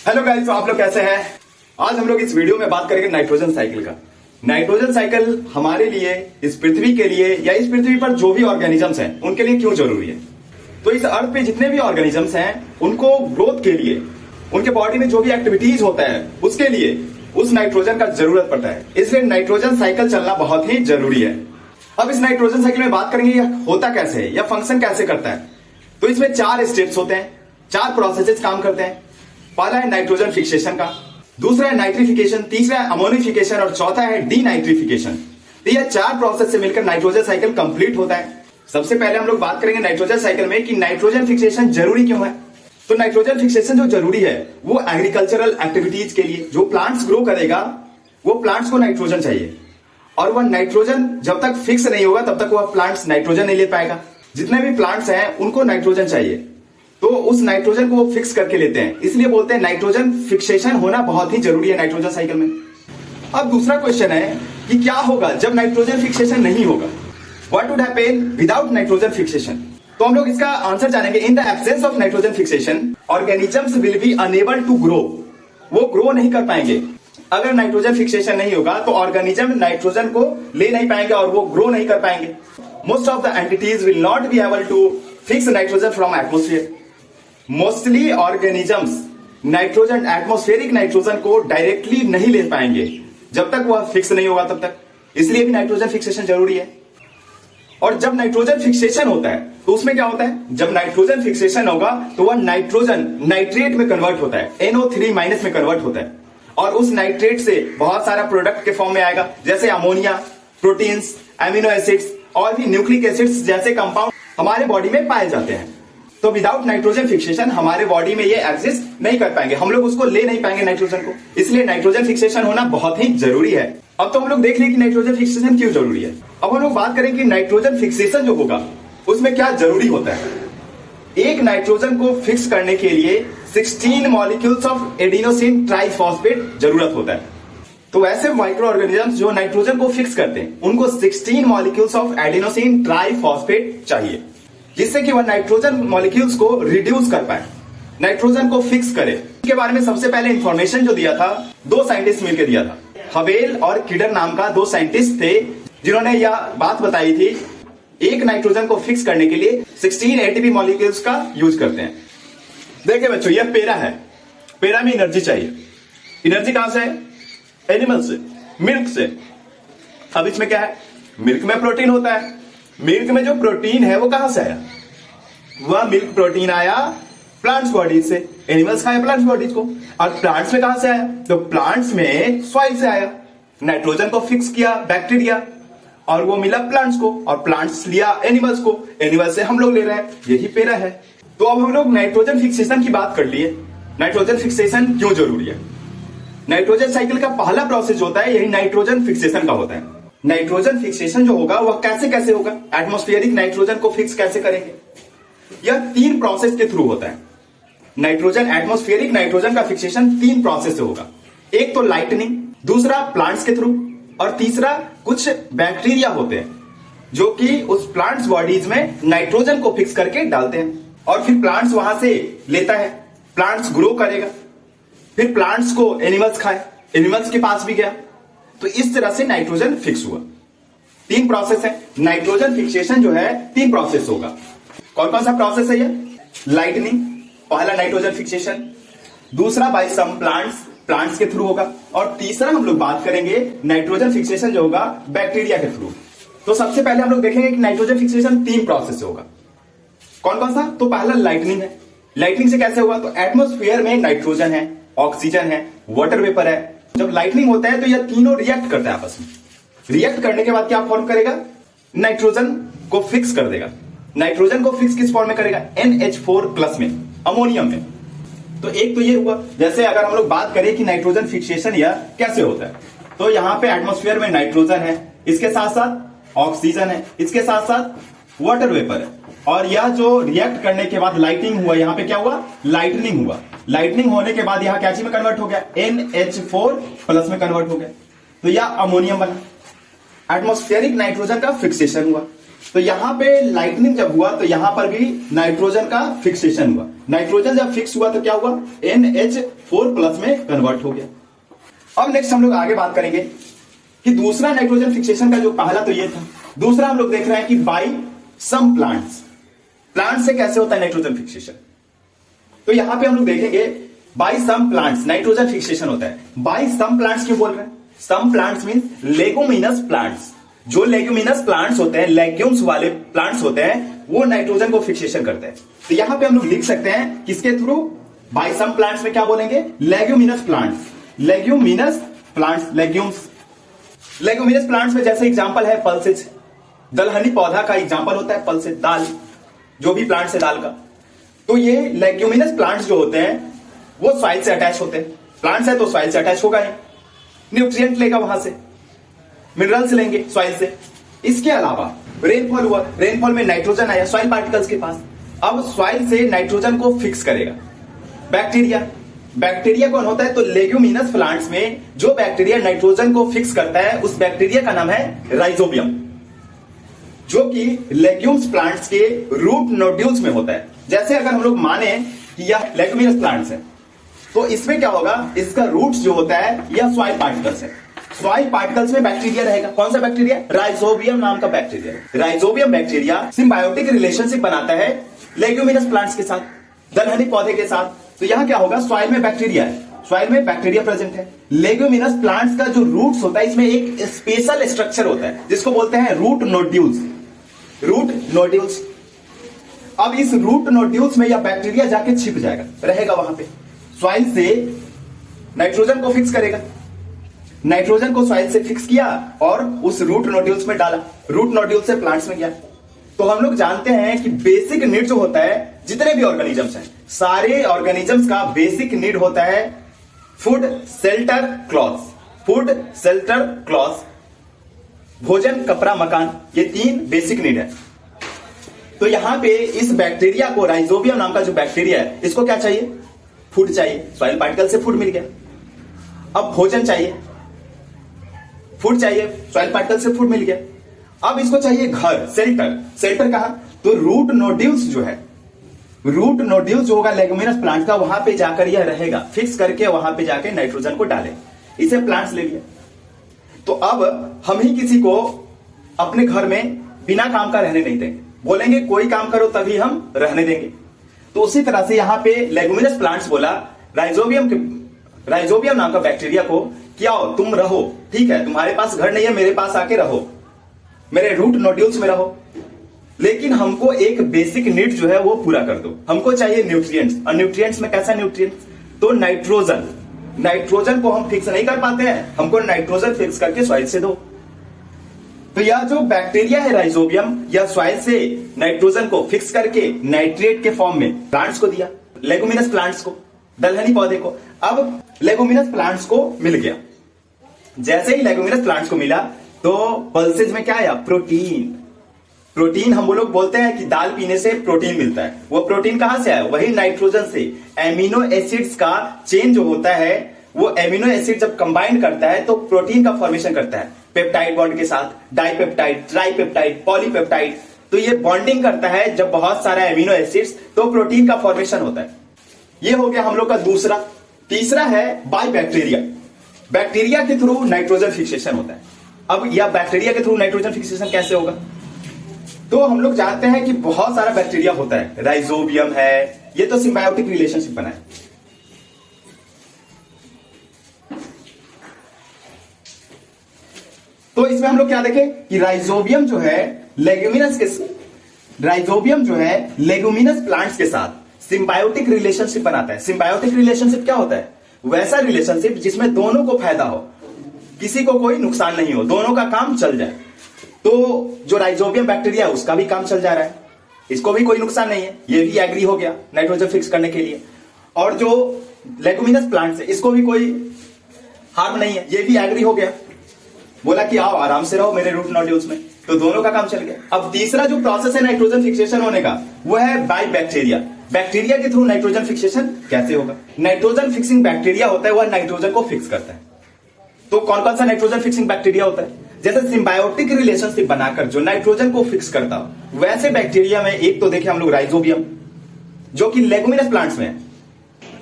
Hello guys, तो आप लोग कैसे हैं? आज हम लोग इस वीडियो में बात करेंगे नाइट्रोजन साइकिल का। नाइट्रोजन साइकिल हमारे लिए, इस पृथ्वी के लिए या इस पृथ्वी पर जो भी ऑर्गेनिजम्स हैं उनके लिए क्यों जरूरी है। तो इस अर्थ पे जितने भी ऑर्गेनिजम्स हैं उनको ग्रोथ के लिए, उनके बॉडी में जो भी एक्टिविटीज होता है उसके लिए उस नाइट्रोजन का जरूरत पड़ता है। इसलिए नाइट्रोजन साइकिल चलना बहुत ही जरूरी है। अब इस नाइट्रोजन साइकिल में बात करेंगे यह होता कैसे है या फंक्शन कैसे करता है। तो इसमें 4 स्टेप्स होते हैं, 4 प्रोसेसेस काम करते हैं। पहला है नाइट्रोजन फिक्सेशन का, दूसरा है नाइट्रिफिकेशन, तीसरा है अमोनिफिकेशन और चौथा है डीनाइट्रिफिकेशन। तो यह 4 प्रोसेस से मिलकर नाइट्रोजन साइकिल कंप्लीट होता है। सबसे पहले हम लोग बात करेंगे नाइट्रोजन साइकिल में कि नाइट्रोजन फिक्सेशन जरूरी क्यों है। तो नाइट्रोजन फिक्सेशन जो जरूरी है वो एग्रीकल्चरल एक्टिविटीज के लिए, जो प्लांट्स ग्रो करेगा वो प्लांट्स को नाइट्रोजन चाहिए, और वह नाइट्रोजन जब तक फिक्स नहीं होगा तब तक वह प्लांट्स नाइट्रोजन नहीं ले पाएगा। जितने भी प्लांट्स हैं उनको नाइट्रोजन चाहिए, तो उस नाइट्रोजन को वो फिक्स करके लेते हैं। इसलिए बोलते हैं नाइट्रोजन फिक्सेशन होना बहुत ही जरूरी है नाइट्रोजन साइकिल में। अब दूसरा क्वेश्चन है कि क्या होगा जब नाइट्रोजन फिक्सेशन नहीं होगा। What would happen without nitrogen fixation. तो हम लोग इसका आंसर जानेंगे। In the absence of nitrogen fixation organisms will be unable to grow. वो ग्रो नहीं कर पाएंगे। अगर नाइट्रोजन फिक्सेशन नहीं होगा तो ऑर्गेनिज्म नाइट्रोजन को ले नहीं पाएंगे और वो ग्रो नहीं कर पाएंगे। Most of the entities will not be able to fix nitrogen from atmosphere. Mostly organisms nitrogen, atmospheric nitrogen को डायरेक्टली नहीं ले पाएंगे जब तक वह फिक्स नहीं होगा तब तक। इसलिए भी नाइट्रोजन फिक्सेशन जरूरी है। और जब नाइट्रोजन फिक्सेशन होता है तो उसमें क्या होता है, जब नाइट्रोजन फिक्सेशन होगा तो वह नाइट्रोजन नाइट्रेट में कन्वर्ट होता है, NO3- में कन्वर्ट होता है, और उस नाइट्रेट से बहुत सारा प्रोडक्ट के फॉर्म में आएगा, जैसे अमोनिया, प्रोटीन्स, एमिनो एसिड्स और भी न्यूक्लिक एसिड्स जैसे कंपाउंड हमारे बॉडी में पाए जाते हैं। तो विदाउट नाइट्रोजन फिक्सेशन हमारे बॉडी में ये एग्जिस्ट नहीं कर पाएंगे, हम लोग उसको ले नहीं पाएंगे नाइट्रोजन को। इसलिए नाइट्रोजन फिक्सेशन होना बहुत ही जरूरी है। अब तो हम लोग देख लें कि नाइट्रोजन फिक्सेशन क्यों जरूरी है। अब हम लोग बात करें कि नाइट्रोजन फिक्सेशन जो होगा उसमें क्या जरूरी होता है। एक नाइट्रोजन को फिक्स करने के लिए 16 मॉलिक्यूल्स ऑफ एडिनोसिन ट्राइफॉस्फेट जरूरत होता है। तो वैसे माइक्रो ऑर्गेनिजम्स जो नाइट्रोजन को फिक्स करते हैं उनको 16 मॉलिक्यूल्स ऑफ एडिनोसिन ट्राइफॉस्फेट चाहिए, जिससे कि वह नाइट्रोजन मॉलिक्यूल्स को रिड्यूस कर पाए, नाइट्रोजन को फिक्स करे। इसके बारे में सबसे पहले इंफॉर्मेशन जो दिया था 2 साइंटिस्ट मिलकर दिया था। हवेल और किडर नाम का 2 साइंटिस्ट थे जिन्होंने यह बात बताई थी एक नाइट्रोजन को फिक्स करने के लिए 16 एटीपी मॉलिक्यूल्स का यूज करते हैं। देखिए बच्चों, यह पेड़ा है, पेड़ा में एनर्जी चाहिए। एनर्जी कहां से है? एनिमल से, मिल्क से। अब इसमें क्या है, मिल्क में प्रोटीन होता है। मिल्क में जो प्रोटीन है वो कहां से आया? वह मिल्क प्रोटीन आया प्लांट्स बॉडीज से। एनिमल्स खाए प्लांट्स बॉडीज को। और प्लांट्स में कहां से आया? तो प्लांट्स में सॉइल से आया। नाइट्रोजन को फिक्स किया बैक्टीरिया और वो मिला प्लांट्स को, और प्लांट्स लिया एनिमल्स को, एनिमल्स से हम लोग ले रहे हैं। यही पेड़ा है। तो अब हम लोग नाइट्रोजन फिक्सेशन की बात कर लिए। नाइट्रोजन फिक्सेशन क्यों जरूरी है। नाइट्रोजन साइकिल का पहला प्रोसेस होता है यही नाइट्रोजन फिक्सेशन का होता है। नाइट्रोजन फिक्सेशन जो होगा वह कैसे कैसे होगा, एटमॉस्फेरिक नाइट्रोजन को फिक्स कैसे करेंगे। यह 3 प्रोसेस के थ्रू होता है। नाइट्रोजन, एटमॉस्फेरिक नाइट्रोजन का फिक्सेशन 3 प्रोसेस से होगा। एक तो लाइटनिंग, दूसरा प्लांट्स के थ्रू, और तीसरा कुछ बैक्टीरिया होते हैं जो कि उस प्लांट्स बॉडीज में नाइट्रोजन को फिक्स करके डालते हैं, और फिर प्लांट्स वहां से लेता है, प्लांट्स ग्रो करेगा, फिर प्लांट्स को एनिमल्स खाए, एनिमल्स के पास भी गया। तो इस तरह से नाइट्रोजन फिक्स हुआ। 3 प्रोसेस है। नाइट्रोजन फिक्सेशन जो है 3 प्रोसेस होगा। कौन कौन सा प्रोसेस है ये? लाइटनिंग, पहला नाइट्रोजन फिक्सेशन, दूसरा बाय सम प्लांट्स के थ्रू होगा, और तीसरा हम लोग बात करेंगे नाइट्रोजन फिक्सेशन जो होगा बैक्टीरिया के थ्रू। तो सबसे पहले हम लोग देखेंगे कि नाइट्रोजन फिक्सेशन 3 प्रोसेस से होगा। कौन कौन सा? तो पहला लाइटनिंग है। लाइटनिंग से कैसे होगा? तो एटमॉस्फेयर में नाइट्रोजन है, ऑक्सीजन है, वाटर वेपर है। जब लाइटनिंग होता है तो यह तीनों रिएक्ट करता है आपस में। रिएक्ट करने के बाद क्या फॉर्म करेगा? नाइट्रोजन को फिक्स कर देगा। नाइट्रोजन को फिक्स किस फॉर्म में करेगा? NH4+ में, अमोनियम में। तो एक तो ये हुआ। जैसे अगर हम लोग बात करें कि नाइट्रोजन फिक्सेशन यह कैसे होता है, तो यहां पे एटमॉस्फेयर में नाइट्रोजन है, इसके साथ साथ ऑक्सीजन है, इसके साथ साथ वाटर वेपर है, और यह जो रिएक्ट करने के बाद लाइटिंग हुआ, यहां पे क्या हुआ? लाइटनिंग हुआ। लाइटनिंग होने के बाद यहां क्या चीज में कन्वर्ट हो गया? NH4+ में कन्वर्ट हो गया। तो यह अमोनियम बना। एटमॉस्फेरिक नाइट्रोजन का फिक्सेशन हुआ। तो यहां पे लाइटनिंग जब हुआ तो यहां पर भी नाइट्रोजन का फिक्सेशन हुआ। नाइट्रोजन जब फिक्स हुआ तो क्या हुआ, NH4+ में कन्वर्ट हो गया। अब नेक्स्ट हम लोग आगे बात करेंगे कि दूसरा नाइट्रोजन फिक्सेशन का जो पहला तो ये था, दूसरा हम लोग देख रहे हैं कि बाई सम प्लांट्स, प्लांट से कैसे होता है नाइट्रोजन फिक्सेशन। तो यहां पे हम लोग देखेंगे by some plants nitrogen fixation होता है। बाई सम प्लांट्स क्यों बोल रहे हैं, some plants means leguminous plants. जो लेग्यूमिनस प्लांट्स होते हैं, लेग्यूम्स वाले प्लांट्स होते हैं, वो नाइट्रोजन को फिक्सेशन करते हैं। तो यहां पे हम लोग लिख सकते हैं किसके थ्रू, बाय सम प्लांट्स में क्या बोलेंगे, leguminous plants. Leguminous plants, legumes, leguminous plants में जैसे एग्जांपल है पल्सेज, दलहनी पौधा का एग्जांपल होता है पल्सेज, दाल, जो भी प्लांट्स है दाल का। तो ये लेग्यूमिनस प्लांट्स जो होते हैं वो सॉइल से अटैच होते हैं। प्लांट्स है तो सॉइल से अटैच होगा, न्यूट्रिएंट लेगा वहां से, मिनरल्स लेंगे सॉइल से। इसके अलावा रेनफॉल हुआ, रेनफॉल में नाइट्रोजन आया सॉइल पार्टिकल्स के पास, अब सॉइल से नाइट्रोजन को फिक्स करेगा बैक्टीरिया। बैक्टीरिया कौन होता है, तो लेग्यूमिनस प्लांट्स में जो बैक्टीरिया नाइट्रोजन को फिक्स करता है उस बैक्टीरिया का नाम है राइजोबियम, जो कि लेग्यूम्स प्लांट्स के रूट नोड्यूल्स में होता है। जैसे अगर हम लोग माने कि यह लेग्यूमिनस प्लांट्स है तो इसमें क्या होगा, इसका रूट्स जो होता है यह सॉइल पार्टिकल्स है। सॉइल पार्टिकल्स में बैक्टीरिया रहेगा, कौन सा बैक्टीरिया, राइजोबियम नाम का bacteria. Rhizobium bacteria symbiotic relationship बनाता है लेग्यूमिनस प्लांट्स के साथ, दलहनी पौधे के साथ। तो यहां क्या होगा, सॉइल में बैक्टीरिया है, सॉइल में बैक्टीरिया प्रेजेंट है। लेग्यूमिनस प्लांट्स का जो रूट्स होता है इसमें एक स्पेशल स्ट्रक्चर होता है जिसको बोलते हैं रूट नोड्यूल्स, रूट नोड्यूल्स। अब इस रूट नोड्यूल्स में यह बैक्टीरिया जाके छिप जाएगा, रहेगा वहां पे, सॉइल से नाइट्रोजन को फिक्स करेगा। नाइट्रोजन को सॉइल से फिक्स किया और उस रूट नोड्यूल्स में डाला, रूट नोड्यूल से प्लांट्स में गया। तो हम लोग जानते हैं कि बेसिक नीड जो होता है, जितने भी ऑर्गेनिजम्स हैं, सारे ऑर्गेनिजम्स का बेसिक नीड होता है food, shelter, clothes. Food, shelter, clothes, भोजन, कपड़ा, मकान, ये 3 बेसिक नीड है। तो यहां पे इस बैक्टीरिया को, राइजोबियम नाम का जो बैक्टीरिया है, इसको क्या चाहिए, फूड चाहिए, सॉइल पार्टिकल से फूड मिल गया। अब भोजन चाहिए, फूड चाहिए, सॉइल पार्टिकल से फूड मिल गया। अब इसको चाहिए घर, शेल्टर। शेल्टर कहां, तो रूट नोड्यूल्स जो है, रूट नोड्यूल्स जो होगा लेग्यूमिनस प्लांट का, वहां पे जाकर यह रहेगा, फिक्स करके वहां पे जाके नाइट्रोजन को डाले। इसे प्लांट्स ले लिया। तो अब हम ही किसी को अपने घर में बिना काम का रहने नहीं देंगे, बोलेंगे कोई काम करो तभी हम रहने देंगे। तो उसी तरह से यहां पे लेग्यूमिनस प्लांट्स बोला राइजोबियम नाम का बैक्टीरिया को, क्या हो तुम रहो, ठीक है, तुम्हारे पास घर नहीं है, मेरे पास आके रहो, मेरे रूट नोड्यूल्स में रहो, लेकिन हमको एक बेसिक नीड जो है वो पूरा कर दो। हमको चाहिए न्यूट्रिएंट्स, और न्यूट्रिएंट्स में कैसा न्यूट्रिएंट्स, तो नाइट्रोजन। नाइट्रोजन को हम फिक्स नहीं कर पाते हैं, हमको नाइट्रोजन फिक्स करके सॉइल से दो। तो यह जो बैक्टीरिया है राइजोबियम, यह सॉइल से नाइट्रोजन को फिक्स करके नाइट्रेट के फॉर्म में प्लांट्स को दिया, लेग्यूमिनस प्लांट्स को, दलहनी पौधे को। अब लेग्यूमिनस प्लांट्स को मिल गया। जैसे ही लेग्यूमिनस प्लांट्स को मिला तो पल्सेज में क्या आया, प्रोटीन। प्रोटीन हम लोग बोलते हैं कि दाल पीने से प्रोटीन मिलता है। वो प्रोटीन कहां से आया, वही नाइट्रोजन से। एमिनो एसिड्स का चेन जो होता है, वो एमिनो एसिड जब कंबाइन करता है तो प्रोटीन का फॉर्मेशन करता है, पेप्टाइड बॉन्ड के साथ, डाइपेप्टाइड, ट्राइपेप्टाइड, पॉलीपेप्टाइड। तो ये बॉन्डिंग करता है जब बहुत सारा एमिनो एसिड्स, तो प्रोटीन का फॉर्मेशन होता है। ये हो गया हम लोग का दूसरा। तीसरा है बाय बैक्टीरिया। बैक्टीरिया के थ्रू नाइट्रोजन फिक्सेशन होता है। अब यह बैक्टीरिया के थ्रू नाइट्रोजन फिक्सेशन कैसे होगा, तो हम लोग जानते हैं कि बहुत सारा बैक्टीरिया होता है, राइजोबियम है, ये तो सिम्बायोटिक रिलेशनशिप बना है। तो इसमें हम लोग क्या देखें कि राइजोबियम जो है लेग्यूमिनस प्लांट्स के साथ सिम्बायोटिक रिलेशनशिप बनाता है। सिम्बायोटिक रिलेशनशिप क्या होता है, वैसा रिलेशनशिप जिसमें दोनों को फायदा हो, किसी को कोई नुकसान नहीं हो, दोनों का काम चल जाए। तो जो राइजोबियम बैक्टीरिया है उसका भी काम चल जा रहा है, इसको भी कोई नुकसान नहीं है, ये भी एग्री हो गया नाइट्रोजन फिक्स करने के लिए। और जो लेग्यूमिनस प्लांट्स है इसको भी कोई हार्म नहीं है, ये भी एग्री हो गया, बोला कि आओ आराम से रहो मेरे रूट नोड्यूल्स में। तो दोनों का काम चल गया। अब तीसरा जो प्रोसेस है नाइट्रोजन फिक्सेशन होने का, वो है बाय बैक्टीरिया। बैक्टीरिया के थ्रू नाइट्रोजन फिक्सेशन कैसे होगा, नाइट्रोजन फिक्सिंग बैक्टीरिया होता है, वह नाइट्रोजन को फिक्स करता है। तो कौन कौन सा नाइट्रोजन फिक्सिंग बैक्टीरिया होता है, जैसे सिम्बायोटिक रिलेशनशिप बनाकर जो नाइट्रोजन को फिक्स करता हो, वैसे बैक्टीरिया में एक तो देखे हम लोग राइजोबियम, जो कि लेगुमिनस प्लांट्स में है।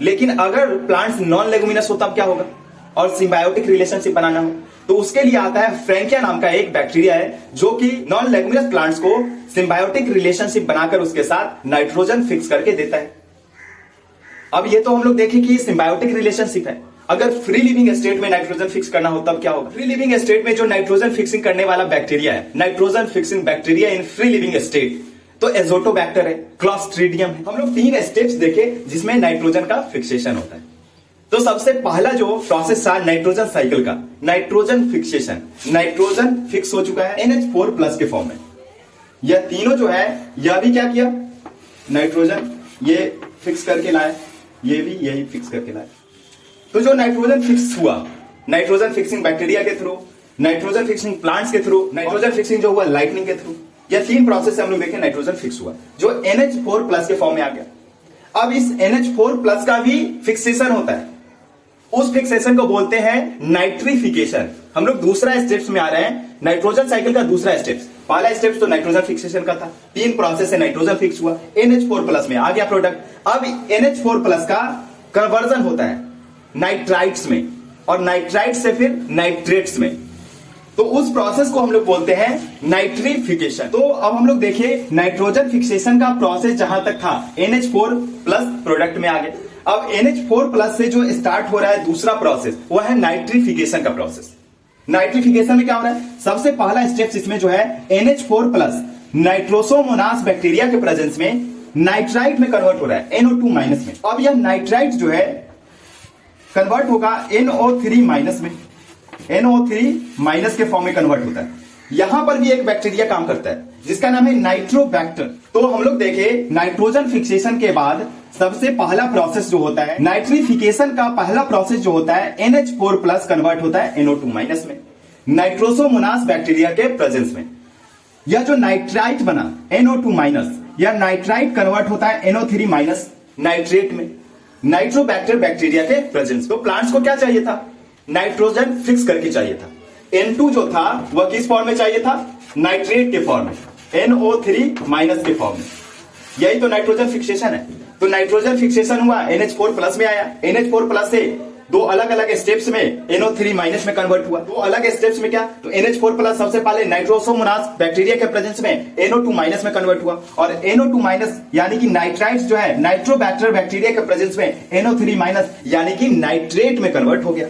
लेकिन अगर प्लांट्स नॉन लेगुमिनस हो तब क्या होगा, और सिम्बायोटिक रिलेशनशिप बनाना हो तो उसके लिए आता है फ्रैंकिया नाम का एक बैक्टीरिया है, जो कि नॉन लेगुमिनस प्लांट्स को सिम्बायोटिक रिलेशनशिप बनाकर उसके साथ नाइट्रोजन फिक्स करके देता है। अब ये तो हम लोग देखें कि सिम्बायोटिक रिलेशनशिप है। अगर फ्री लिविंग स्टेट में नाइट्रोजन फिक्स करना हो तब क्या होगा। फ्री लिविंग स्टेट में जो नाइट्रोजन फिक्सिंग करने वाला बैक्टीरिया है, nitrogen fixing bacteria in free living state, तो एजोटोबैक्टर है, क्लॉस्ट्रीडियम है। हम लोग 3 स्टेप्स देखे जिसमें नाइट्रोजन का फिक्सेशन होता है। तो सबसे पहला जो प्रोसेस था नाइट्रोजन साइकिल का, नाइट्रोजन फिक्सेशन। नाइट्रोजन फिक्स हो चुका है NH4+ के फॉर्म में। यह तीनों जो है, यह भी क्या किया, नाइट्रोजन ये फिक्स करके लाए, ये भी यही फिक्स करके लाए। तो जो नाइट्रोजन फिक्स हुआ, नाइट्रोजन फिक्सिंग बैक्टीरिया के थ्रू, नाइट्रोजन फिक्सिंग प्लांट्स के थ्रू, नाइट्रोजन फिक्सिंग जो हुआ लाइटनिंग के थ्रू, यह 3 प्रोसेस से हम लोग देखें नाइट्रोजन फिक्स हुआ, जो NH4+ के फॉर्म में आ गया। अब इस NH4+ का भी फिक्सेशन होता है, उस फिक्सेशन को बोलते हैं नाइट्रिफिकेशन। हम लोग दूसरा स्टेप्स में आ रहे हैं, नाइट्रोजन साइकिल का दूसरा स्टेप्स। पहला स्टेप्स तो नाइट्रोजन फिक्सेशन का था, 3 प्रोसेस से नाइट्रोजन फिक्स हुआ, NH4+ में आ गया प्रोडक्ट। अब NH4+ का कन्वर्जन होता है नाइट्राइट्स में, और नाइट्राइट्स से फिर नाइट्रेट्स में, तो उस प्रोसेस को हम लोग बोलते हैं नाइट्रिफिकेशन। तो अब हम लोग देखिए नाइट्रोजन फिक्सेशन का प्रोसेस जहां तक था NH4+ प्रोडक्ट में आ गया। अब NH4+ से जो स्टार्ट हो रहा है दूसरा प्रोसेस, वो है नाइट्रिफिकेशन का प्रोसेस। नाइट्रिफिकेशन में क्या हो रहा है, सबसे पहला स्टेप इसमें जो है NH4+ नाइट्रोसोमोनास बैक्टीरिया के प्रेजेंस में नाइट्राइट में कन्वर्ट हो रहा है NO2- में। अब यह नाइट्राइट जो है कन्वर्ट होगा NO3- में, NO3- के फॉर्म में कन्वर्ट होता है। यहां पर भी एक बैक्टीरिया काम करता है जिसका नाम है नाइट्रोबैक्टर। तो हम लोग देखे नाइट्रोजन फिक्सेशन के बाद सबसे पहला प्रोसेस जो होता है नाइट्रिफिकेशन का, पहला प्रोसेस जो होता है NH4+ कन्वर्ट होता है NO2- में, नाइट्रोसोमोनास बैक्टीरिया के प्रेजेंस में। यह जो नाइट्राइट बना NO2-, यह नाइट्राइट कन्वर्ट होता है NO3- नाइट्रेट में, नाइट्रोबैक्टर बैक्टीरिया के प्रेजेंस। तो प्लांट्स को क्या चाहिए था, नाइट्रोजन फिक्स करके चाहिए था। N2 जो था वह किस फॉर्म में चाहिए था, नाइट्रेट के फॉर्म में, NO3- के फॉर्म में। यही तो नाइट्रोजन फिक्सेशन है। तो नाइट्रोजन फिक्सेशन हुआ, NH4+ में आया, NH4+ से 2 अलग अलग स्टेप्स में NO3- में कन्वर्ट हुआ। 2 अलग स्टेप्स में क्या, तो NH4+ सबसे पहले नाइट्रोसोमोनास बैक्टीरिया के प्रेजेंस में NO2- में कन्वर्ट हुआ, और NO2- यानी कि नाइट्राइट्स जो है नाइट्रोबैक्टर बैक्टीरिया के प्रेजेंस में NO3- यानी कि नाइट्रेट में कन्वर्ट हो गया।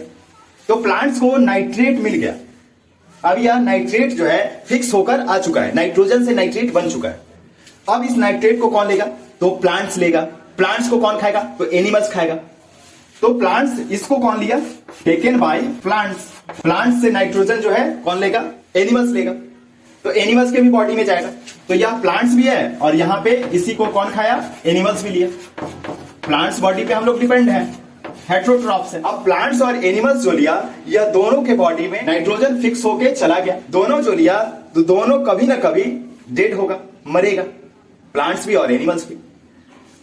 तो प्लांट्स को नाइट्रेट मिल गया। अब यह नाइट्रेट जो है फिक्स होकर आ चुका है, नाइट्रोजन से नाइट्रेट बन चुका है। अब इस नाइट्रेट को कौन लेगा, तो प्लांट्स लेगा। प्लांट्स को कौन खाएगा, तो एनिमल्स खाएगा। तो प्लांट्स इसको कौन लिया, टेकन बाय प्लांट्स। प्लांट्स से नाइट्रोजन जो है कौन लेगा, एनिमल्स लेगा। तो एनिमल्स के भी बॉडी में जाएगा। तो यह प्लांट्स भी है और यहां पे इसी को कौन खाया, एनिमल्स भी लिया। प्लांट्स बॉडी पे हम लोग डिपेंड है, हेट्रोट्रॉप्स है। अब प्लांट्स और एनिमल्स जो लिया, यह दोनों के बॉडी में नाइट्रोजन फिक्स होके चला गया। दोनों जो लिया तो दोनों कभी ना कभी डेड होगा, मरेगा, प्लांट्स भी और एनिमल्स भी।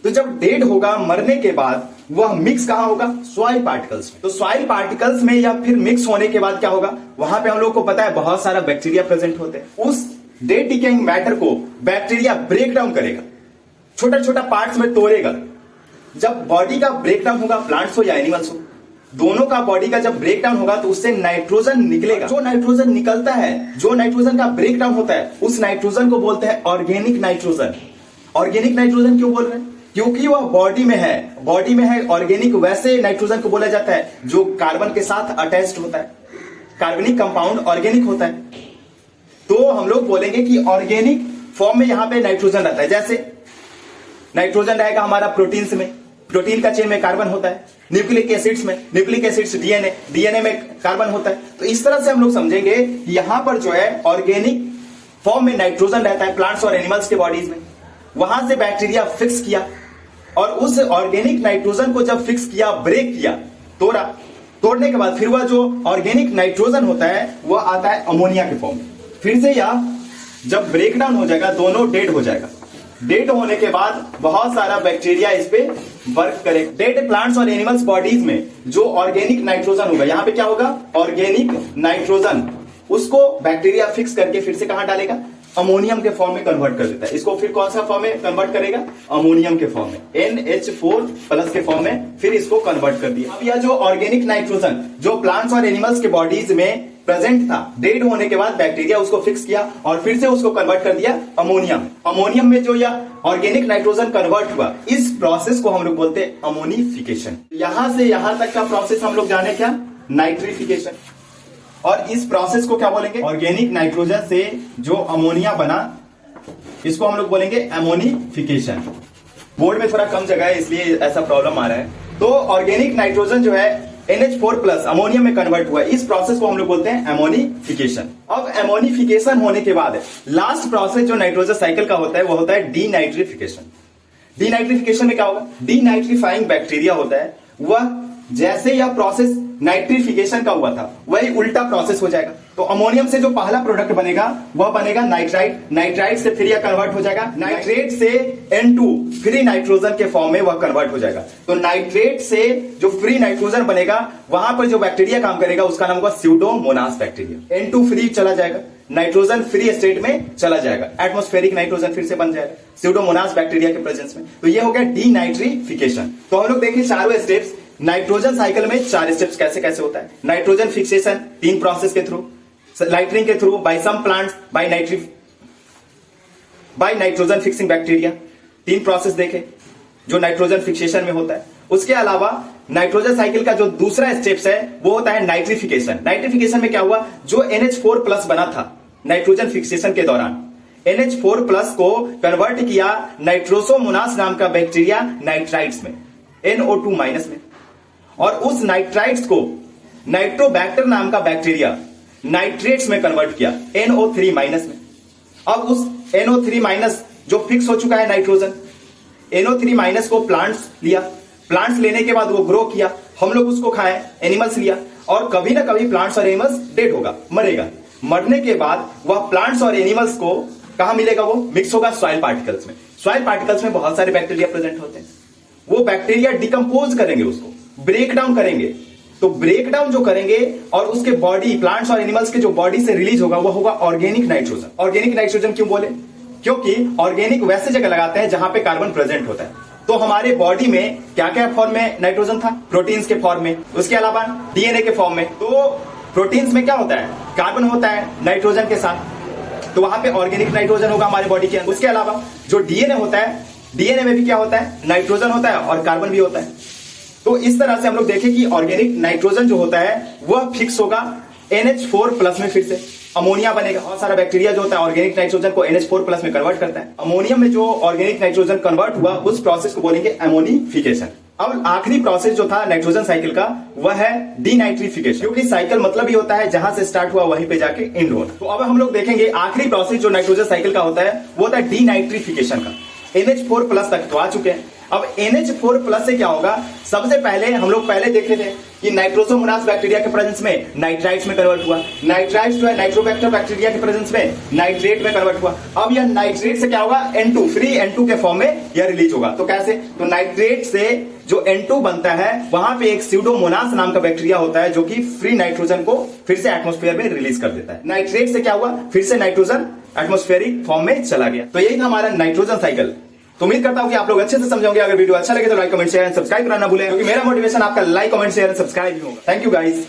तो जब डेड होगा, मरने के बाद वह मिक्स कहां होगा, सॉइल पार्टिकल्स में। तो सॉइल पार्टिकल्स में या फिर मिक्स होने के बाद क्या होगा, वहां पे हम लोग को पता है बहुत सारा बैक्टीरिया प्रेजेंट होते हैं। उस डेड डिकेइंग मैटर को बैक्टीरिया ब्रेक डाउन करेगा, छोटा छोटा पार्ट्स में तोड़ेगा। जब बॉडी का ब्रेकडाउन होगा, प्लांट्स हो या एनिमल्स हो, दोनों का बॉडी का जब ब्रेकडाउन होगा तो उससे नाइट्रोजन निकलेगा। जो नाइट्रोजन निकलता है, जो नाइट्रोजन का ब्रेकडाउन होता है, उस नाइट्रोजन को बोलते हैं ऑर्गेनिक नाइट्रोजन। ऑर्गेनिक नाइट्रोजन क्यों बोल रहे हैं, क्योंकि वह बॉडी में है, बॉडी में है। ऑर्गेनिक वैसे नाइट्रोजन को बोला जाता है जो कार्बन के साथ अटैच्ड होता है, कार्बनिक कंपाउंड ऑर्गेनिक होता है। तो हम लोग बोलेंगे कि ऑर्गेनिक फॉर्म में यहां पे नाइट्रोजन रहता है। जैसे नाइट्रोजन रहेगा हमारा प्रोटीन्स में, प्रोटीन का चेन में कार्बन होता है। न्यूक्लिक एसिड्स में, न्यूक्लिक एसिड्स डीएनए में कार्बन होता है। तो इस तरह से हम लोग समझेंगे कि यहां पर जो है ऑर्गेनिक फॉर्म में नाइट्रोजन रहता है प्लांट्स और एनिमल्स के बॉडीज में। वहां से बैक्टीरिया फिक्स किया और उस ऑर्गेनिक नाइट्रोजन को जब फिक्स किया, ब्रेक किया, तोड़ा, तोड़ने के बाद फिर वह जो ऑर्गेनिक नाइट्रोजन होता है वह आता है अमोनिया के फॉर्म में। फिर से यह जब ब्रेकडाउन हो जाएगा, दोनों डेड हो जाएगा। डेड होने के बाद बहुत सारा बैक्टीरिया इस पे वर्क करेगा। डेड प्लांट्स और एनिमल्स बॉडीज में जो ऑर्गेनिक नाइट्रोजन होगा, यहां पे क्या होगा, ऑर्गेनिक नाइट्रोजन, उसको बैक्टीरिया फिक्स करके फिर से कहां डालेगा, अमोनियम के फॉर्म में कन्वर्ट कर देता है। इसको फिर कौन सा फॉर्म में कन्वर्ट करेगा, अमोनियम के फॉर्म में, NH4+ के फॉर्म में फिर इसको कन्वर्ट कर दिया। अब यह जो ऑर्गेनिक नाइट्रोजन जो प्लांट्स और एनिमल्स के बॉडीज में प्रेजेंट था, डेड होने के बाद बैक्टीरिया उसको फिक्स किया और फिर से उसको कन्वर्ट कर दिया अमोनियम। अमोनियम में जो यह ऑर्गेनिक नाइट्रोजन कन्वर्ट हुआ, इस प्रोसेस को हम लोग बोलते हैं अमोनिफिकेशन। यहां से यहां तक का प्रोसेस हम लोग जाने क्या, नाइट्रिफिकेशन। और इस प्रोसेस को क्या बोलेंगे, ऑर्गेनिक नाइट्रोजन से जो अमोनिया बना इसको हम लोग बोलेंगे एमोनिफिकेशन। बोर्ड में थोड़ा कम जगह है इसलिए ऐसा प्रॉब्लम आ रहा है। तो ऑर्गेनिक नाइट्रोजन जो है NH4+ अमोनियम में कन्वर्ट हुआ, इस प्रोसेस को हम लोग बोलते हैं एमोनिफिकेशन। अब एमोनिफिकेशन होने के बाद लास्ट प्रोसेस जो नाइट्रोजन साइकिल का होता है वो होता है डीनाइट्रिफिकेशन। डीनाइट्रिफिकेशन में क्या होगा, डीनाइट्रीफाइंग बैक्टीरिया होता है, वह जैसे यह प्रोसेस नाइट्रिफिकेशन का हुआ था वही उल्टा प्रोसेस हो जाएगा। तो अमोनियम से जो पहला प्रोडक्ट बनेगा वह बनेगा नाइट्राइट, नाइट्राइट से फिर यह कन्वर्ट हो जाएगा नाइट्रेट से N2 फ्री नाइट्रोजन के फॉर्म में वह कन्वर्ट हो जाएगा। तो नाइट्रेट से जो फ्री नाइट्रोजन बनेगा वहां पर जो बैक्टीरिया काम करेगा उसका नाम होगा स्यूडोमोनास बैक्टीरिया। N2 फ्री चला जाएगा, नाइट्रोजन फ्री स्टेट में चला जाएगा, एटमॉस्फेरिक नाइट्रोजन फिर से बन जाएगा स्यूडोमोनास बैक्टीरिया के प्रेजेंस में। तो ये हो गया डीनाइट्रिफिकेशन। तो हम लोग देखें चारों स्टेप्स नाइट्रोजन साइकिल में, 4 स्टेप्स कैसे कैसे होता है। नाइट्रोजन फिक्सेशन 3 प्रोसेस के थ्रू, लाइटरिंग के through, by some plants, by nitrogen fixing bacteria, 3 process देखे जो नाइट्रोजन फिक्सेशन में होता है। उसके अलावा नाइट्रोजन साइकिल का जो दूसरा स्टेप्स है वो होता है नाइट्रिफिकेशन। नाइट्रिफिकेशन में क्या हुआ, जो NH4+ बना था नाइट्रोजन फिक्सेशन के दौरान, NH4+ को कन्वर्ट किया नाइट्रोसोमोनास नाम का बैक्टीरिया नाइट्राइट्स में, NO2- में, और उस नाइट्राइट्स को नाइट्रोबैक्टर नाम का बैक्टीरिया नाइट्रेट्स में कन्वर्ट किया NO3- में। अब उस NO3- जो फिक्स हो चुका है नाइट्रोजन, NO3- को प्लांट्स लिया, प्लांट्स लेने के बाद वो ग्रो किया, हम लोग उसको खाए, एनिमल्स लिया, और कभी ना कभी प्लांट्स और एनिमल्स डेड होगा, मरेगा। मरने के बाद वह प्लांट्स और एनिमल्स को कहां मिलेगा, वो मिक्स होगा सॉइल पार्टिकल्स में। सॉइल पार्टिकल्स में बहुत सारे बैक्टीरिया प्रेजेंट होते हैं, वो बैक्टीरिया डिकम्पोज करेंगे, उसको ब्रेक डाउन करेंगे। तो ब्रेक डाउन जो करेंगे और उसके बॉडी, प्लांट्स और एनिमल्स के जो बॉडी से रिलीज होगा वो होगा ऑर्गेनिक नाइट्रोजन। ऑर्गेनिक नाइट्रोजन क्यों बोले, क्योंकि ऑर्गेनिक वैसे जगह लगाते हैं जहां पे कार्बन प्रेजेंट होता है। तो हमारे बॉडी में क्या क्या फॉर्म में नाइट्रोजन था, प्रोटीन्स के फॉर्म में, उसके अलावा डीएनए के फॉर्म में। तो प्रोटीन्स में क्या होता है, कार्बन होता है नाइट्रोजन के साथ, तो वहां पे ऑर्गेनिक नाइट्रोजन होगा हमारे बॉडी के अंदर। उसके अलावा जो डीएनए होता है, डीएनए में भी क्या होता है, नाइट्रोजन होता है और कार्बन भी होता है। तो इस तरह से हम लोग देखें कि ऑर्गेनिक नाइट्रोजन जो होता है वह फिक्स होगा NH4+ में, फिर से अमोनिया बनेगा। बहुत सारा बैक्टीरिया जो होता है ऑर्गेनिक नाइट्रोजन को NH4+ में कन्वर्ट करता है। अमोनियम में जो ऑर्गेनिक नाइट्रोजन कन्वर्ट हुआ उस प्रोसेस को बोलेंगे एमोनिफिकेशन। अब आखिरी प्रोसेस जो था नाइट्रोजन साइकिल का वह है डीनाइट्रिफिकेशन, क्योंकि साइकिल मतलब ही होता है जहां से स्टार्ट हुआ वहीं पे जाके एंड होना। तो अब हम लोग देखेंगे आखिरी प्रोसेस जो नाइट्रोजन साइकिल का होता है वो होता है डीनाइट्रिफिकेशन का। NH4+ तक तो आ चुके हैं। अब NH4+ से क्या होगा, सबसे पहले हम लोग पहले देखे थे कि नाइट्रोसोमोनास बैक्टीरिया के प्रेजेंस में नाइट्राइट्स में कन्वर्ट हुआ, नाइट्राइट्स जो है नाइट्रोबैक्टर बैक्टीरिया के प्रेजेंस में नाइट्रेट में कन्वर्ट हुआ। अब यह नाइट्रेट से क्या होगा, N2 फ्री N2 के फॉर्म में यह रिलीज होगा। तो कैसे, तो नाइट्रेट से जो N2 बनता है वहां पे एक स्यूडोमोनास नाम का बैक्टीरिया होता है जो कि फ्री नाइट्रोजन को फिर से एटमॉस्फेयर में रिलीज कर देता है। नाइट्रेट से क्या हुआ, फिर से नाइट्रोजन एटमॉस्फेरिक फॉर्म में चला गया। तो यही था हमारा नाइट्रोजन साइकिल। तो उम्मीद करता हूं कि आप लोग अच्छे से समझोगे। अगर वीडियो अच्छा लगे तो like comment share and subscribe करना ना भूलें, क्योंकि मेरा मोटिवेशन आपका like comment share and subscribe ही होगा। Thank you guys.